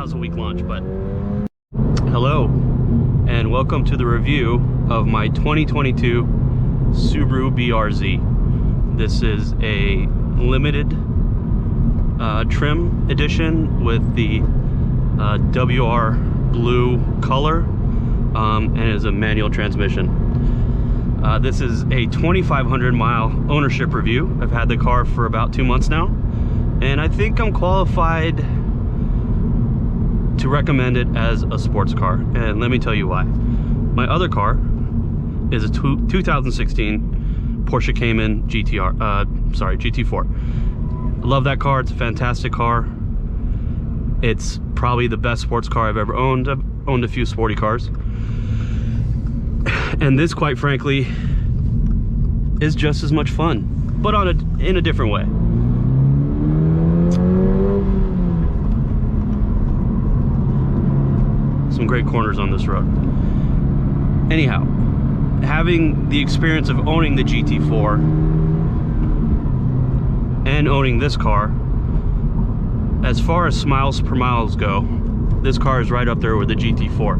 that was a weak launch, but hello and welcome to the review of my 2022 Subaru BRZ. This is a limited trim edition with the WR blue color, and it is a manual transmission. This is a 2,500 mile ownership review. I've had the car for about 2 months now, and I think I'm qualified to recommend it as a sports car, and let me tell you why. My other car is a 2016 Porsche Cayman GT4. I love that car. It's a fantastic car. It's probably the best sports car I've ever owned. I've owned a few sporty cars, and this, quite frankly, is just as much fun, but in a different way. Some great corners on this road. Anyhow, having the experience of owning the GT4 and owning this car, as far as miles per miles go, this car is right up there with the GT4.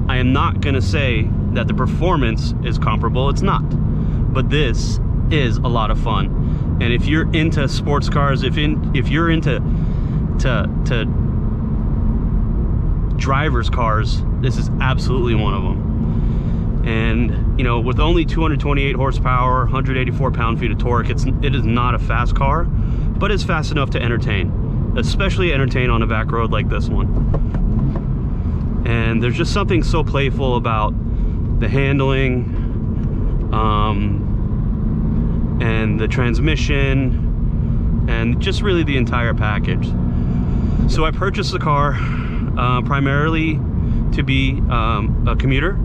I am not gonna say that the performance is comparable, it's not, but this is a lot of fun. And if you're into sports cars, if you're into driver's cars, this is absolutely one of them. And you know, with only 228 horsepower, 184 pound-feet of torque, it is not a fast car, but it's fast enough to entertain, especially entertain on a back road like this one. And there's just something so playful about the handling, and the transmission, and just really the entire package. So I purchased the car primarily to be a commuter.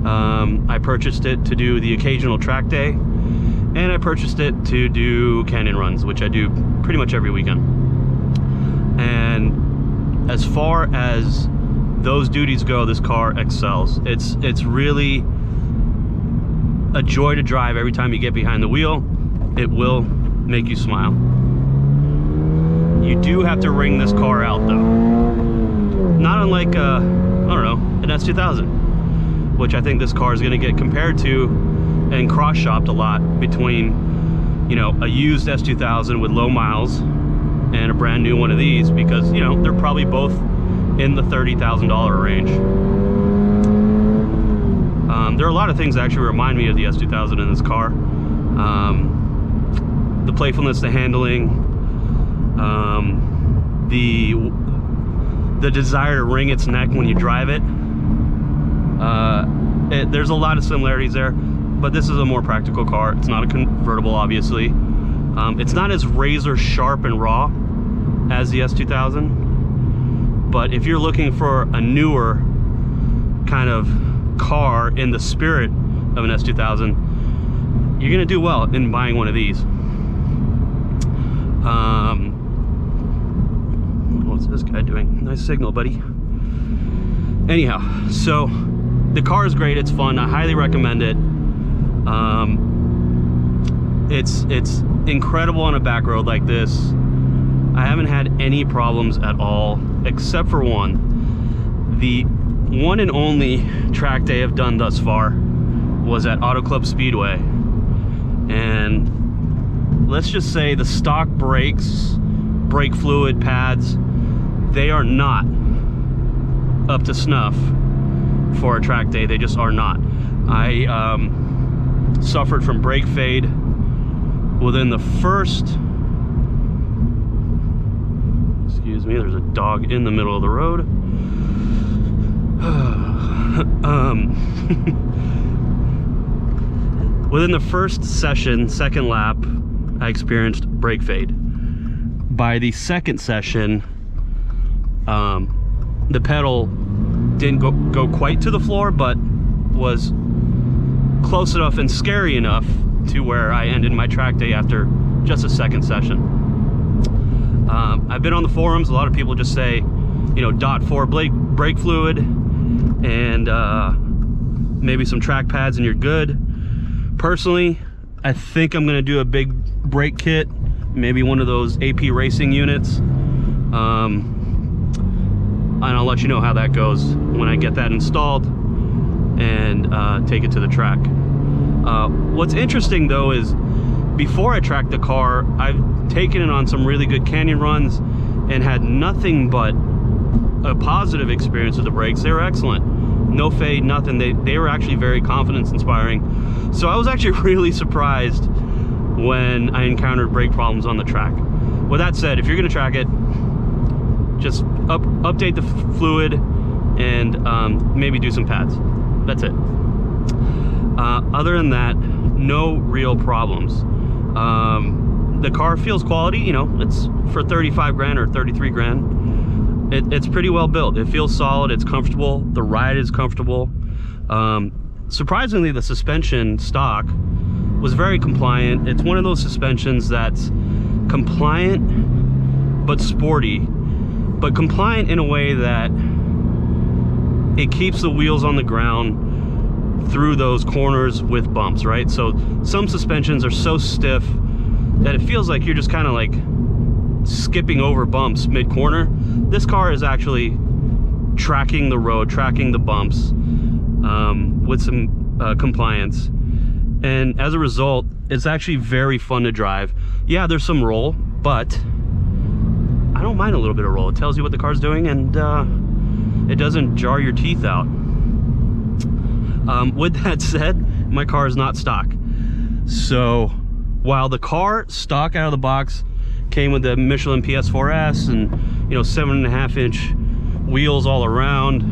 I purchased it to do the occasional track day, and I purchased it to do canyon runs, which I do pretty much every weekend. And as far as those duties go, this car excels. It's really a joy to drive. Every time you get behind the wheel, it will make you smile. You do have to wring this car out though. Not unlike I don't know, an S2000, which I think this car is going to get compared to and cross-shopped a lot between, you know, a used S2000 with low miles and a brand new one of these, because, you know, they're probably both in the $30,000 range. There are a lot of things that actually remind me of the S2000 in this car. The playfulness, the handling, the desire to wring its neck when you drive it. There's a lot of similarities there, but this is a more practical car. It's not a convertible, obviously. It's not as razor sharp and raw as the S2000, but if you're looking for a newer kind of car in the spirit of an S2000, you're gonna do well in buying one of these. What's this guy doing? Nice signal, buddy. Anyhow, so the car is great. It's fun. I highly recommend it. It's incredible on a back road like this. I haven't had any problems at all, except for one. The one and only track day I've done thus far was at Auto Club Speedway, and let's just say the stock brakes, brake fluid pads, they are not up to snuff for a track day. They just are not. I suffered from brake fade within the first, excuse me, there's a dog in the middle of the road. Within the first session, second lap, I experienced brake fade. By the second session, the pedal didn't go quite to the floor, but was close enough and scary enough to where I ended my track day after just a second session. I've been on the forums. A lot of people just say, you know, .4 brake fluid and maybe some track pads and you're good. Personally, I think I'm gonna do a big brake kit, maybe one of those AP racing units. and I'll let you know how that goes when I get that installed and take it to the track. What's interesting though is before I tracked the car, I've taken it on some really good canyon runs and had nothing but a positive experience with the brakes. They were excellent. No fade, nothing. They were actually very confidence inspiring. So I was actually really surprised when I encountered brake problems on the track. With that said, if you're gonna track it, just update the fluid and maybe do some pads. That's it. Other than that, no real problems. The car feels quality, you know, it's for 35 grand or 33 grand. It's pretty well built. It feels solid, it's comfortable, the ride is comfortable. Surprisingly, the suspension stock was very compliant. It's one of those suspensions that's compliant but sporty, but compliant in a way that it keeps the wheels on the ground through those corners with bumps, right? So some suspensions are so stiff that it feels like you're just kind of like skipping over bumps mid-corner. This car is actually tracking the road, tracking the bumps with some compliance, and as a result, it's actually very fun to drive. Yeah, there's some roll, but I don't mind a little bit of roll. It tells you what the car's doing, and it doesn't jar your teeth out. With that said, my car is not stock. So while the car stock out of the box came with the Michelin PS4S and, you know, 7.5-inch wheels all around,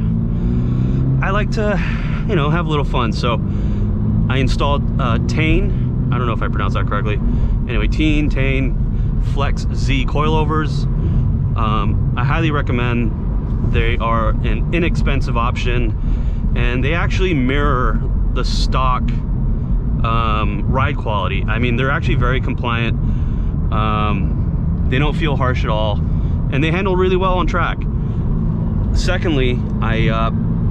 I like to, you know, have a little fun. So I installed Tane, I don't know if I pronounced that correctly. Anyway, Tane Flex Z coilovers. I highly recommend. They are an inexpensive option, and they actually mirror the stock ride quality. I mean, they're actually very compliant. They don't feel harsh at all, and they handle really well on track. Secondly, I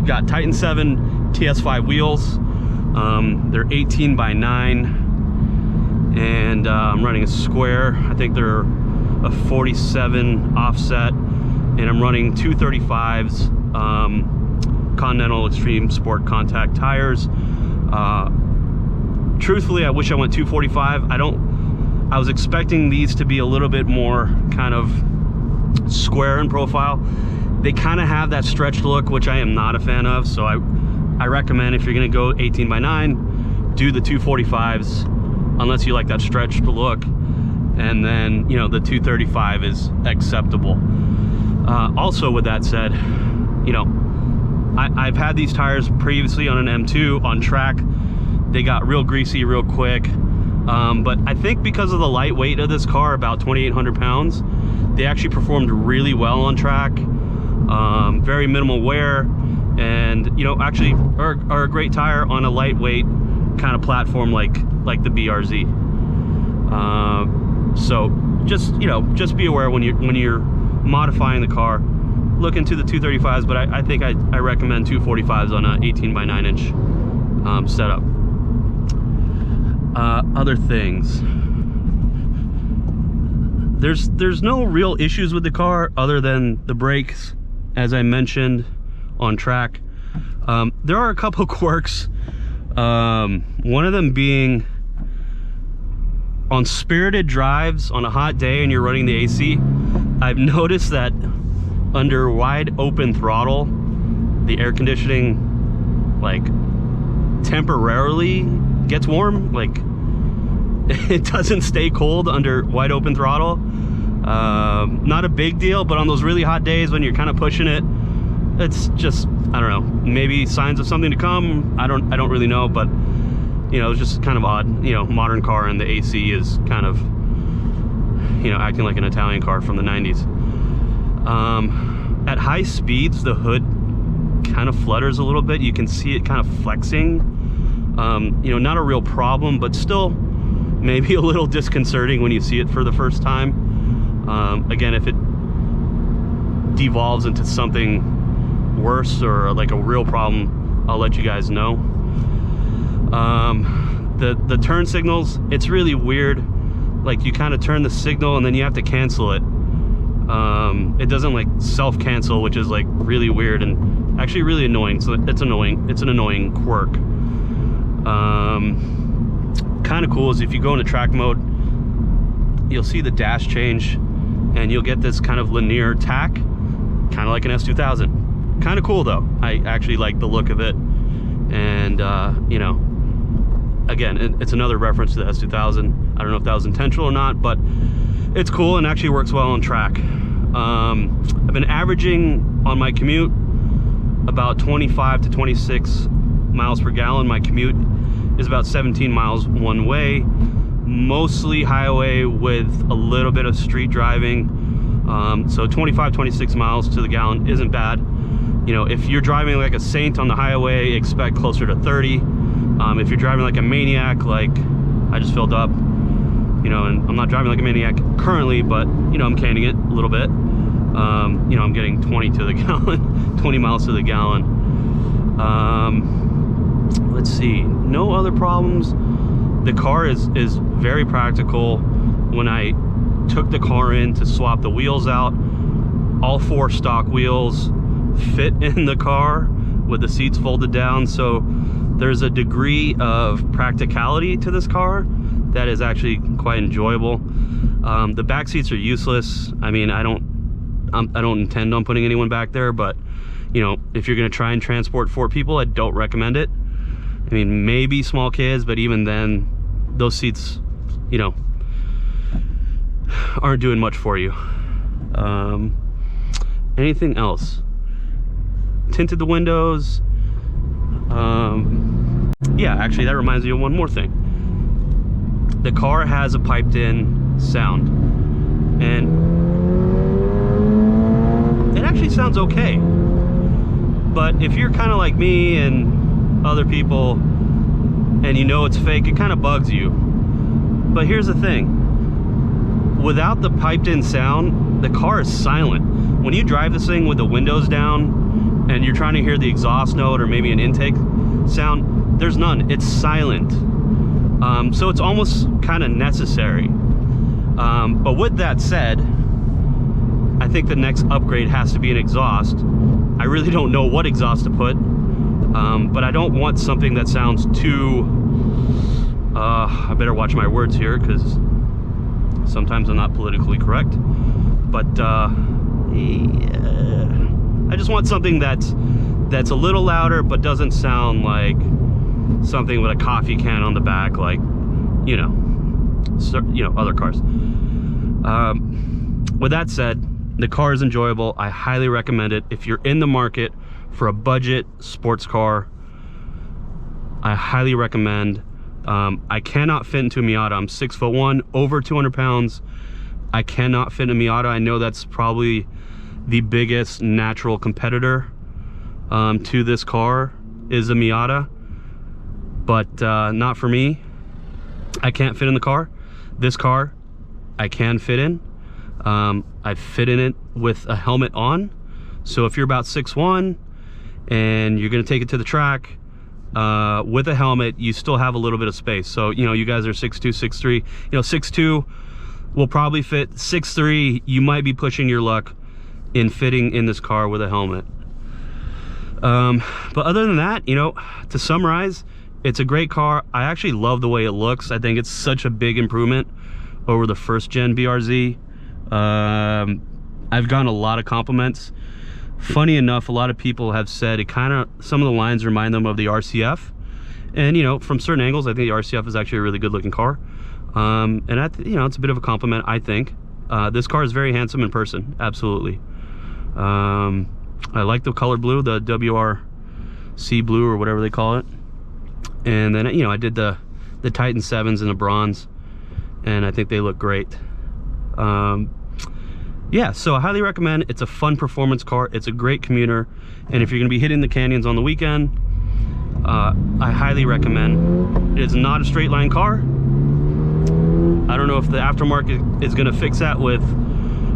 got Titan 7 TS5 wheels. They're 18 by 9, and I'm running a square. I think they're a 47 offset, and I'm running 235s, Continental Extreme Sport Contact tires. Truthfully, I wish I went 245. I was expecting these to be a little bit more kind of square in profile. They kind of have that stretched look, which I am not a fan of. So I recommend, if you're gonna go 18 by 9, do the 245s, unless you like that stretched look. And then, you know, the 235 is acceptable. Also, with that said, you know, I've had these tires previously on an M2 on track. They got real greasy real quick. But I think because of the lightweight of this car, about 2,800 pounds, they actually performed really well on track. Very minimal wear, and, you know, actually are a great tire on a lightweight kind of platform like the BRZ. So just, you know, just be aware when you're modifying the car, look into the 235s, but I think I recommend 245s on a 18 by 9 inch setup. Other things, there's no real issues with the car other than the brakes, as I mentioned, on track. There are a couple quirks, one of them being on spirited drives on a hot day and you're running the AC. I've noticed that under wide open throttle, the air conditioning like temporarily gets warm. Like, it doesn't stay cold under wide open throttle. Not a big deal, but on those really hot days when you're kind of pushing it, it's just, I don't know, maybe signs of something to come. I don't really know, but, you know, it's just kind of odd. You know, modern car and the AC is kind of, you know, acting like an Italian car from the 90s. At high speeds, the hood kind of flutters a little bit. You can see it kind of flexing. You know, not a real problem, but still maybe a little disconcerting when you see it for the first time. Again, if it devolves into something worse or like a real problem, I'll let you guys know. The turn signals, it's really weird. Like, you kind of turn the signal and then you have to cancel it. It doesn't like self-cancel, which is like really weird and actually really annoying. So it's annoying. It's an annoying quirk. Kind of cool is if you go into track mode, you'll see the dash change and you'll get this kind of linear tack, kind of like an S2000. Kind of cool though. I actually like the look of it. And you know, again, it's another reference to the S2000. I don't know if that was intentional or not, but it's cool and actually works well on track. I've been averaging on my commute about 25 to 26 miles per gallon. My commute is about 17 miles one way, mostly highway with a little bit of street driving. So 25, 26 miles to the gallon isn't bad. You know, if you're driving like a saint on the highway, expect closer to 30. If you're driving like a maniac, like I just filled up, you know, and I'm not driving like a maniac currently, but you know, I'm canning it a little bit. You know, I'm getting 20 to the gallon, 20 miles to the gallon. Let's see, no other problems. The car is very practical. When I took the car in to swap the wheels out, all 4 stock wheels fit in the car with the seats folded down. So there's a degree of practicality to this car that is actually quite enjoyable. The back seats are useless. I mean, I don't intend on putting anyone back there, but you know, if you're going to try and transport 4 people, I don't recommend it. I mean, maybe small kids, but even then, those seats, you know, aren't doing much for you. Anything else? Tinted the windows. Yeah, actually, that reminds me of one more thing. The car has a piped in sound, and it actually sounds okay. But if you're kind of like me and other people and you know it's fake, it kind of bugs you. But here's the thing, without the piped in sound, the car is silent. When you drive this thing with the windows down and you're trying to hear the exhaust note or maybe an intake sound, there's none. It's silent. So it's almost kind of necessary. But with that said, I think the next upgrade has to be an exhaust. I really don't know what exhaust to put, but I don't want something that sounds too, I better watch my words here because sometimes I'm not politically correct, but yeah, I just want something that's a little louder but doesn't sound like something with a coffee can on the back, like, you know, other cars. With that said, the car is enjoyable. I highly recommend it. If you're in the market for a budget sports car, I highly recommend. I cannot fit into a Miata. I'm 6'1", over 200 pounds. I cannot fit in a Miata. I know that's probably the biggest natural competitor to this car is a Miata, but not for me. I can't fit in the car. This car I can fit in. I fit in it with a helmet on. So if you're about 6'1" and you're gonna take it to the track with a helmet, you still have a little bit of space. So, you know, you guys are 6'2", 6'3", you know, 6'2" will probably fit. 6'3", you might be pushing your luck in fitting in this car with a helmet. But other than that, you know, to summarize, it's a great car. I actually love the way it looks. I think it's such a big improvement over the first gen BRZ. I've gotten a lot of compliments. Funny enough, a lot of people have said it kind of, some of the lines remind them of the RCF. And, you know, from certain angles, I think the RCF is actually a really good looking car. And you know, it's a bit of a compliment, I think. This car is very handsome in person, absolutely. I like the color blue, the WRC blue or whatever they call it. And then, you know, I did the Titan 7s in the bronze, and I think they look great. Yeah, so I highly recommend. It's a fun performance car. It's a great commuter, and if you're gonna be hitting the canyons on the weekend, I highly recommend. It is not a straight line car. I don't know if the aftermarket is gonna fix that with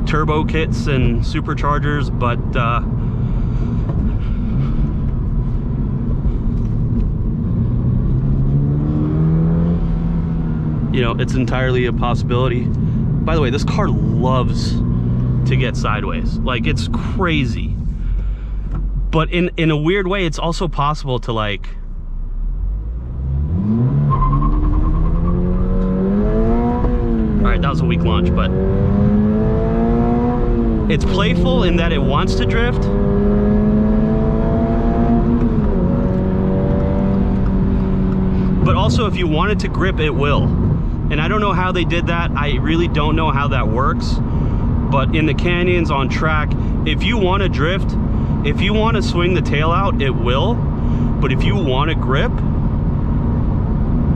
turbo kits and superchargers, but you know, it's entirely a possibility. By the way, this car loves to get sideways. Like, it's crazy. But in a weird way, it's also possible to, like, all right, that was a weak launch, but it's playful in that it wants to drift. But also, if you want it to grip, it will. And I don't know how they did that. I really don't know how that works. But in the canyons, on track, if you want to drift, if you want to swing the tail out, it will. But if you want to grip,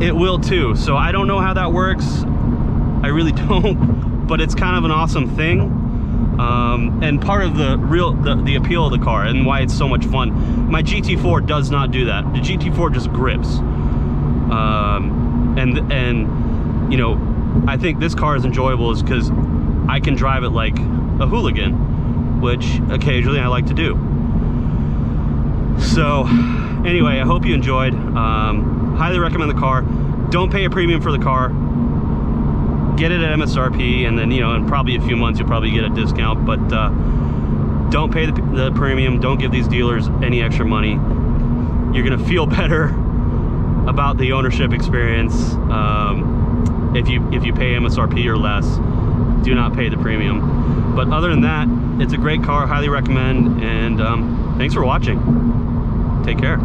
it will too. So I don't know how that works. I really don't. But it's kind of an awesome thing. And part of the appeal of the car and why it's so much fun. My GT4 does not do that. The GT4 just grips. And you know, I think this car is enjoyable is because I can drive it like a hooligan, which occasionally I like to do. So anyway, I hope you enjoyed. Highly recommend the car. Don't pay a premium for the car. Get it at MSRP, and then, you know, in probably a few months you'll probably get a discount, but don't pay the premium. Don't give these dealers any extra money. You're gonna feel better about the ownership experience if you pay MSRP or less. Do not pay the premium. But other than that, it's a great car. Highly recommend, and thanks for watching. Take care.